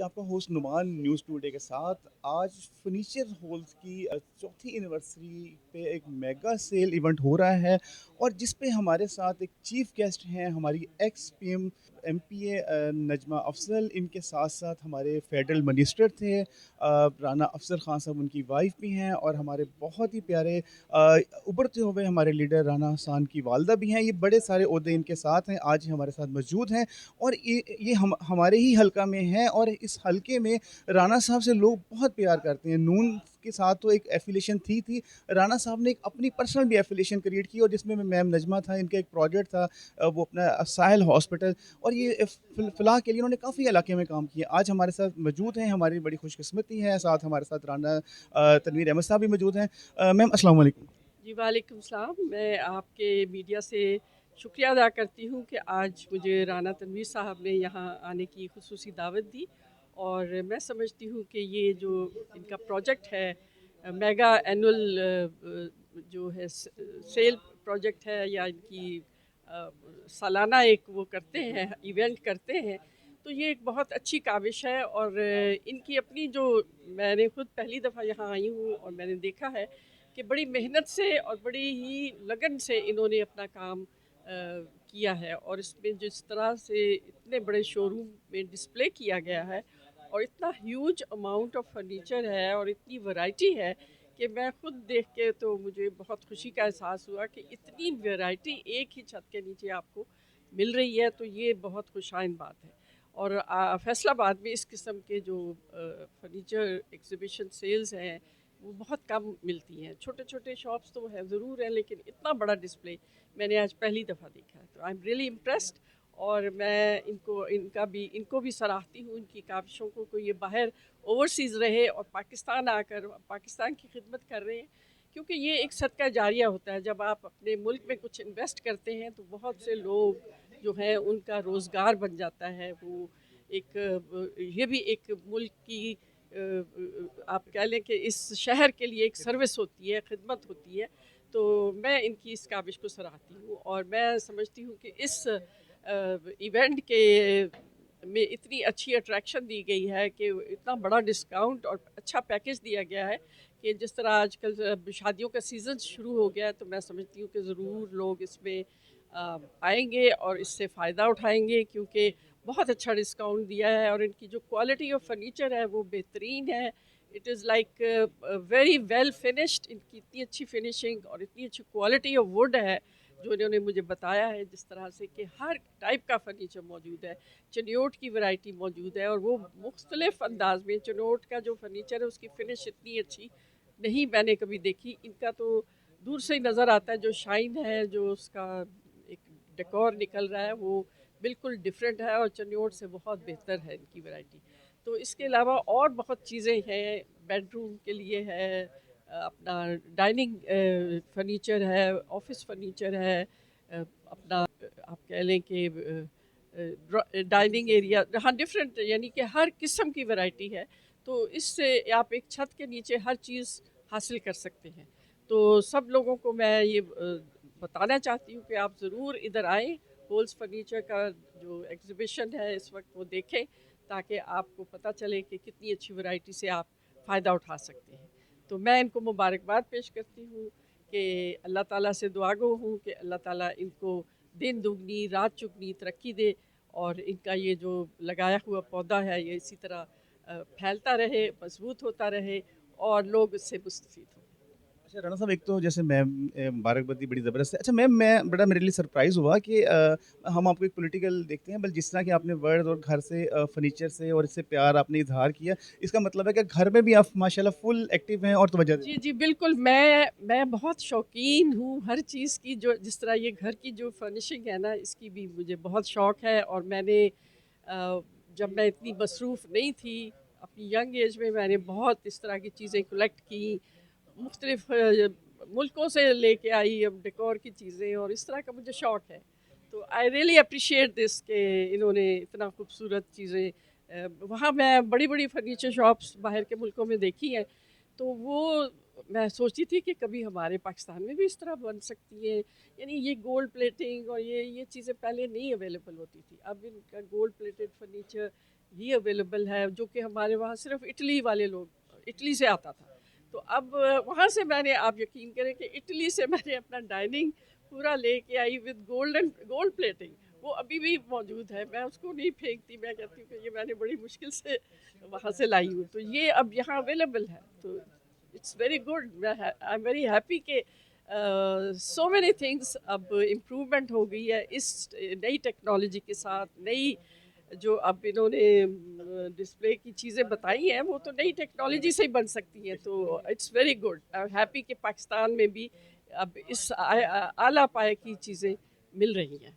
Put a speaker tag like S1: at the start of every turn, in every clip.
S1: आपका host Numan news today के साथ आज फर्नीचर हॉल्स की चौथी एनिवर्सरी पे एक मेगा सेल इवेंट हो रहा है और जिस पे हमारे साथ एक चीफ गेस्ट हैं हमारी x PM MPa Najma Afzal. इनके साथ साथ हमारे फेडरल मिनिस्टर थे राना अफजल खान साहब, उनकी वाइफ भी हैं, और हमारे बहुत ही प्यारे उभरते हुए हमारे लीडर राना हसन की वालदा भी हैं। ये बड़े सारे ओहदे इनके साथ हैं, आज हमारे साथ मौजूद हैं। और ये हमारे ही हलका में है, और इस हलके में राना साहब से लोग बहुत प्यार करते हैं। नून के साथ तो एक एफिलिएशन थी। राना साहब ने एक अपनी पर्सनल भी एफिलिएशन क्रिएट की, और जिसमें मैम नजमा था, इनका एक प्रोजेक्ट था वो अपना साहिल हॉस्पिटल, और ये फिलहाल के लिए उन्होंने काफ़ी इलाके में काम किया। आज हमारे साथ मौजूद हैं, हमारी बड़ी खुशकिस्मती है, साथ हमारे साथ राना तनवीर अहमद साहब भी मौजूद हैं। मैम अस्सलाम वालेकुम।
S2: जी, वालेकुम सलाम। मैं आपके मीडिया से शुक्रिया अदा करती हूँ कि आज मुझे राना तनवीर साहब ने यहाँ आने की खुसूसी दावत दी। और मैं समझती हूँ कि ये जो इनका प्रोजेक्ट है मेगा एनुअल जो है सेल प्रोजेक्ट है, या इनकी सालाना एक वो करते हैं इवेंट करते हैं, तो ये एक बहुत अच्छी काविश है। और इनकी अपनी जो, मैंने खुद पहली दफ़ा यहाँ आई हूँ और मैंने देखा है कि बड़ी मेहनत से और बड़ी ही लगन से इन्होंने अपना काम किया है। और इसमें जिस तरह से इतने बड़े शोरूम में डिस्प्ले किया गया है और इतना ह्यूज अमाउंट ऑफ फर्नीचर है और इतनी वैरायटी है कि मैं खुद देख के तो मुझे बहुत खुशी का एहसास हुआ कि इतनी वैरायटी एक ही छत के नीचे आपको मिल रही है, तो ये बहुत खुशाइन बात है। और फैसलाबाद में इस किस्म के जो फर्नीचर एग्जीबिशन सेल्स हैं वो बहुत कम मिलती हैं। छोटे छोटे शॉप्स तो है ज़रूर है, लेकिन इतना बड़ा डिस्प्ले मैंने आज पहली दफ़ा देखा है। तो आई एम रियली इम्प्रेस्ड। और मैं इनको भी सराहती हूँ, इनकी काविशों को ये बाहर ओवरसीज़ रहे और पाकिस्तान आकर पाकिस्तान की खिदमत कर रहे हैं, क्योंकि ये एक सदका जारिया होता है। जब आप अपने मुल्क में कुछ इन्वेस्ट करते हैं तो बहुत से लोग जो हैं उनका रोज़गार बन जाता है। वो ये भी एक मुल्क की आप कह लें कि इस शहर के लिए एक सर्विस होती है, खिदमत होती है। तो मैं इनकी इस काविश को सराहती हूँ और मैं समझती हूँ कि इस इवेंट के में इतनी अच्छी अट्रैक्शन दी गई है कि इतना बड़ा डिस्काउंट और अच्छा पैकेज दिया गया है कि जिस तरह आजकल शादियों का सीज़न शुरू हो गया है, तो मैं समझती हूँ कि ज़रूर लोग इसमें आएंगे और इससे फ़ायदा उठाएंगे, क्योंकि बहुत अच्छा डिस्काउंट दिया है और इनकी जो क्वालिटी ऑफ फर्नीचर है वो बेहतरीन है। It is like very well finished. इनकी इतनी अच्छी फिनिशिंग और इतनी अच्छी क्वालिटी ऑफ वुड है जो इन्होंने मुझे बताया है, जिस तरह से कि हर टाइप का फर्नीचर मौजूद है। चनियोट की वैरायटी मौजूद है और वो मुख्तलिफ अंदाज में, चनियोट का जो फर्नीचर है उसकी फिनिश इतनी अच्छी नहीं मैंने कभी देखी। इनका तो दूर से ही नज़र आता है, जो शाइन है, जो उसका एक डेकोर निकल रहा है, वो बिल्कुल डिफरेंट है और चनियोट से बहुत बेहतर है इनकी वैरायटी। तो इसके अलावा और बहुत चीज़ें हैं, बेडरूम के लिए है, अपना डाइनिंग फर्नीचर है, ऑफिस फर्नीचर है, अपना आप कह लें कि डाइनिंग एरिया, हाँ डिफरेंट, यानी कि हर किस्म की वैरायटी है। तो इससे आप एक छत के नीचे हर चीज़ हासिल कर सकते हैं। तो सब लोगों को मैं ये बताना चाहती हूँ कि आप ज़रूर इधर आएँ। होल्स फर्नीचर का जो एग्ज़िबिशन है इस वक्त वो देखें, ताकि आपको पता चले कि कितनी अच्छी वैरायटी से आप फ़ायदा उठा सकते हैं। तो मैं इनको मुबारकबाद पेश करती हूँ कि अल्लाह ताला से दुआगो हूँ कि अल्लाह ताला इनको दिन दुगनी रात चुगनी तरक्की दे, और इनका ये जो लगाया हुआ पौधा है ये इसी तरह फैलता रहे, मजबूत होता रहे और लोग इससे मुस्तफ़ीद हों।
S1: अच्छा राणा साहब, एक तो जैसे मैम मुबारकबादी बड़ी ज़बरदस्त है। अच्छा मैम, मैं बड़ा मेरे लिए सरप्राइज़ हुआ कि हम आपको एक पॉलिटिकल देखते हैं, बल जिस तरह कि आपने वर्ड और घर से फर्नीचर से और इससे प्यार आपने इज़हार किया, इसका मतलब है कि घर में भी आप माशाल्लाह फुल एक्टिव हैं और तवज्जो देते
S2: जी,
S1: हैं।
S2: जी, बिल्कुल। मैं बहुत शौकीन हूँ हर चीज़ की, जो जिस तरह ये घर की जो फर्निशिंग है ना, इसकी भी मुझे बहुत शौक़ है। और मैंने जब मैं इतनी मसरूफ़ नहीं थी, अपनी यंग एज में मैंने बहुत इस तरह की चीज़ें कलेक्ट की, मुख्तलिफ़ मुल्कों से लेके आई अब डेकोर की चीज़ें, और इस तरह का मुझे शौक़ है। तो आई रियली अप्रिशिएट दिस कि इन्होंने इतना खूबसूरत चीज़ें वहाँ मैं बड़ी-बड़ी फर्नीचर शॉप्स बाहर के मुल्कों में देखी हैं, तो वो मैं सोचती थी कि कभी हमारे पाकिस्तान में भी इस तरह बन सकती है। यानी ये गोल्ड प्लेटिंग और ये चीज़ें पहले नहीं अवेलेबल होती थी। अब इनका गोल्ड प्लेटेड फर्नीचर ये अवेलेबल है, जो कि हमारे वहाँ सिर्फ इटली वाले लोग, इटली से आता था। तो अब वहाँ से मैंने, आप यकीन करें कि इटली से मैंने अपना डाइनिंग पूरा लेके आई विद गोल्ड प्लेटिंग। वो अभी भी मौजूद है, मैं उसको नहीं फेंकती, मैं कहती हूँ कि ये मैंने बड़ी मुश्किल से वहाँ से लाई हूँ। तो ये अब यहाँ अवेलेबल है, तो it's very good. I am very happy कि सो मेनी थिंग्स अब इम्प्रूवमेंट हो गई है इस नई टेक्नोलॉजी के साथ। नई जो अब इन्होंने डिस्प्ले की चीज़ें बताई हैं, वो तो नई टेक्नोलॉजी से ही बन सकती हैं। तो it's very good, I am happy कि पाकिस्तान में भी अब इस आला पाए की चीज़ें मिल रही हैं।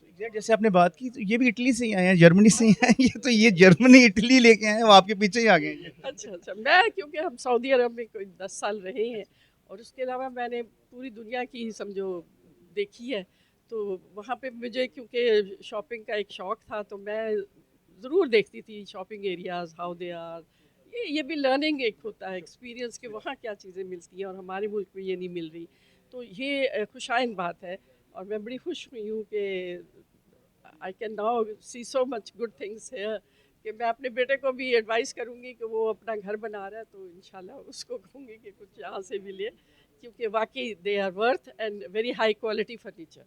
S1: एग्जैक्ट जैसे आपने बात की, तो ये भी इटली से ही आए हैं, जर्मनी से ही आए हैं। ये तो ये जर्मनी इटली लेके आए हैं, वो आपके पीछे ही आ गए हैं ये।
S2: अच्छा, अच्छा। मैं, क्योंकि हम सऊदी अरब में कोई 10 साल रहे हैं और उसके अलावा मैंने पूरी दुनिया की समझो देखी है। तो वहाँ पे मुझे क्योंकि शॉपिंग का एक शौक़ था, तो मैं ज़रूर देखती थी shopping areas how they are. ये भी लर्निंग एक होता है, एक्सपीरियंस, कि वहाँ क्या चीज़ें मिलती हैं और हमारे मुल्क में ये नहीं मिल रही। तो ये खुशाइन बात है और मैं बड़ी खुश हुई हूँ कि I can now see so much good things here, कि मैं अपने बेटे को भी एडवाइस करूँगी कि वो अपना घर बना रहा है, तो इंशाल्लाह उसको कहूँगी कि कुछ यहाँ से भी ले, क्योंकि वाकई they are worth and very high quality furniture.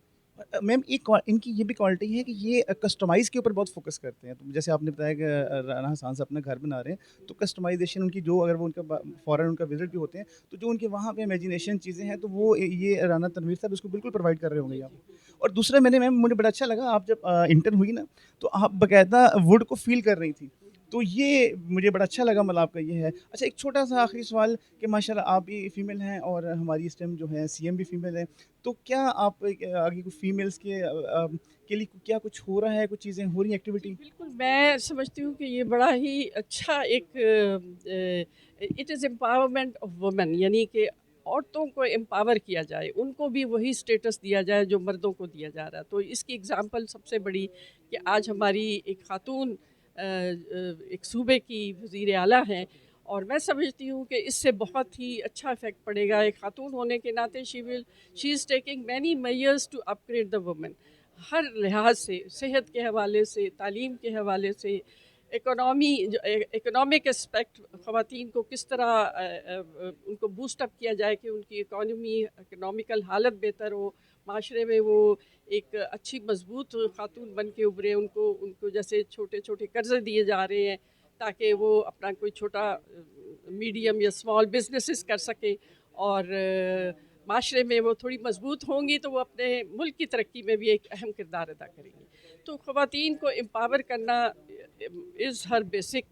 S1: Ma'am इनकी ये भी क्वालिटी है कि ये कस्टमाइज़ के ऊपर बहुत फ़ोकस करते हैं। तो जैसे आपने बताया कि राना हसन साहब अपना घर बना रहे हैं, तो कस्टमाइज़ेशन उनकी, जो अगर वो उनका फ़ॉरेन उनका विज़िट भी होते हैं, तो जो उनके वहाँ पे इमेजिनेशन चीज़ें हैं, तो वो ये राना तनवीर साहब उसको बिल्कुल प्रोवाइड कर रहे होंगे यहाँ पे। और दूसरा, मैम मुझे बड़ा अच्छा लगा, आप जब इंटर हुई ना, तो आप बाकायदा वुड को फ़ील कर रही थी। तो ये मुझे बड़ा अच्छा लगा, मतलब आपका ये है। अच्छा, एक छोटा-सा आखिरी सवाल कि माशाल्लाह आप भी फीमेल हैं और हमारी इस टाइम जो है सीएम भी फीमेल है। तो क्या आप आगे कुछ फीमेल्स के लिए क्या कुछ हो रहा है, कुछ चीज़ें हो रही हैं,
S2: जी,
S1: एक्टिविटी?
S2: बिल्कुल, मैं समझती हूँ कि ये बड़ा ही अच्छा एक it is empowerment of women, यानी कि औरतों को एम्पावर किया जाए, उनको भी वही स्टेटस दिया जाए जो मर्दों को दिया जा रहा है। तो इसकी एग्ज़ाम्पल सबसे बड़ी कि आज हमारी एक खातून एक सूबे की वज़ीर आला हैं, और मैं समझती हूँ कि इससे बहुत ही अच्छा इफ़ेक्ट पड़ेगा। एक खातून होने के नाते she is taking many measures to upgrade the women, हर लिहाज से, सेहत के हवाले से, तालीम के हवाले से, इकोनॉमिक एस्पेक्ट, ख़वातीन को किस तरह उनको बूस्ट अप किया जाए कि उनकी इकोनॉमिकल हालत बेहतर हो, माशरे में वो एक अच्छी मजबूत खातून बन के उभरे। उनको उनको जैसे छोटे छोटे कर्जे दिए जा रहे हैं ताकि वो अपना कोई छोटा मीडियम या स्मॉल बिजनेसेस कर सकें, और माशरे में वो थोड़ी मजबूत होंगी तो वो अपने मुल्क की तरक्की में भी एक अहम किरदार अदा करेंगी। तो ख़वातीन को एम्पावर करना इज़ हर बेसिक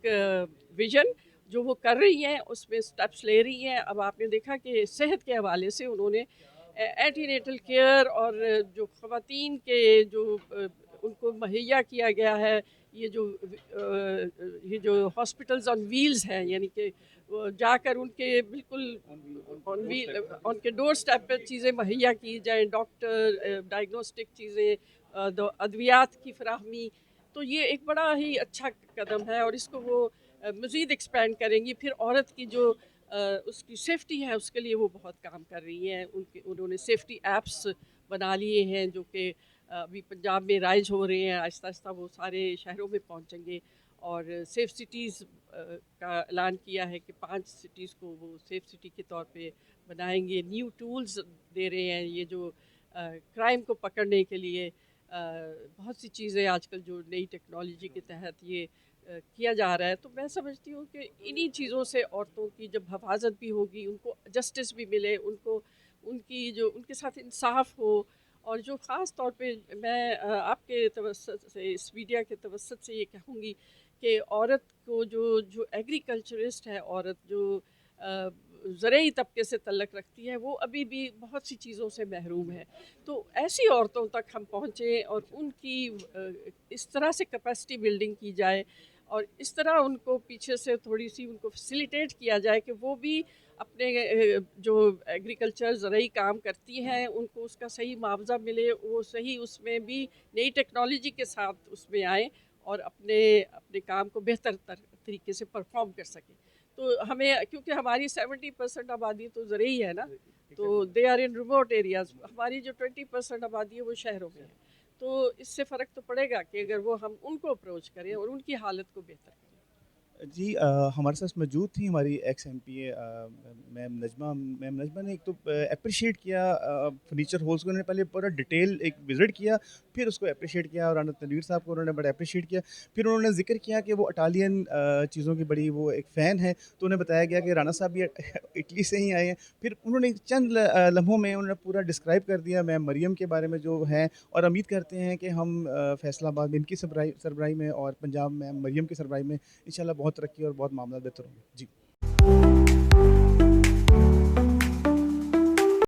S2: विजन, जो वो कर रही हैं, उसमें स्टेप्स ले रही हैं। अब आपने देखा कि सेहत के हवाले से उन्होंने एंटीनेटल केयर, और जो ख़वातीन के जो उनको मुहैया किया गया है, ये जो हॉस्पिटल्स ऑन व्हील्स हैं, यानी कि वो जाकर उनके बिल्कुल ऑन व्हील, उनके डोर स्टेप पे चीज़ें मुहैया की जाएँ, डॉक्टर डायग्नोस्टिक चीज़ें, अद्वियात की फराहमी। तो ये एक बड़ा ही अच्छा कदम है और इसको वो मज़ीद एक्सपेंड करेंगी। फिर औरत की जो उसकी सेफ्टी है, उसके लिए वो बहुत काम कर रही हैं। उन्होंने सेफ्टी ऐप्स बना लिए हैं, जो कि अभी पंजाब में राइज हो रहे हैं, आहिस्ता आहिस्ता वो सारे शहरों में पहुंचेंगे। और सेफ़ सिटीज़ का ऐलान किया है कि 5 सिटीज़ को वो सेफ़ सिटी के तौर पे बनाएंगे। न्यू टूल्स दे रहे हैं, ये जो क्राइम को पकड़ने के लिए बहुत सी चीज़ें आजकल जो नई टेक्नोलॉजी के तहत ये किया जा रहा है। तो मैं समझती हूँ कि इन्हीं चीज़ों से औरतों की जब हिफाजत भी होगी, उनको जस्टिस भी मिले, उनको उनकी जो उनके साथ इंसाफ हो। और जो ख़ास तौर पे मैं आपके तवज्जुह से, इस मीडिया के तवज्जुह से ये कहूँगी कि औरत को जो जो एग्रीकल्चरिस्ट है, औरत जो ज़रूरी तबके से तल्लक रखती है, वो अभी भी बहुत सी चीज़ों से महरूम है। तो ऐसी औरतों तक हम पहुँचें और उनकी इस तरह से कैपेसिटी बिल्डिंग की जाए, और इस तरह उनको पीछे से थोड़ी सी उनको फैसिलिटेट किया जाए कि वो भी अपने जो एग्रीकल्चर ज़रूरी काम करती हैं, उनको उसका सही मुआवजा मिले, वो सही उसमें भी नई टेक्नोलॉजी के साथ उसमें आएँ और अपने अपने काम को बेहतर तरीके से परफॉर्म कर सकें। तो हमें, क्योंकि हमारी 70% आबादी तो ज़रूरी है ना, तो they are in remote areas. हमारी जो 20% आबादी है वो शहरों में है। तो तो इससे फ़र्क तो पड़ेगा कि अगर वो हम उनको अप्रोच करें और उनकी हालत को बेहतर करें।
S1: जी हमारे साथ मौजूद थी हमारी एक्स एमपी मैम नजमा ने एक तो अप्रिशिएट किया फर्नीचर हॉल्स को। उन्होंने पहले पूरा डिटेल एक विज़िट किया, फिर उसको अप्रिशिएट किया, और राना तनवीर साहब को उन्होंने बड़ा अप्रिशिएट किया। फिर उन्होंने ज़िक्र किया कि वो इटालियन चीज़ों की बड़ी वो एक फ़ैन है, तो उन्हें बताया गया कि राना साहब भी इटली से ही आए हैं। फिर उन्होंने चंद लम्हों में उन्होंने पूरा डिस्क्राइब कर दिया मैम मरियम के बारे में जो है, और उम्मीद करते हैं कि हम फैसलाबाद में इनकी सरबराही में और पंजाब में मरियम की सरबराही में इंशाल्लाह बहुत तरक्की और बहुत मामला बेहतर होंगे। जी।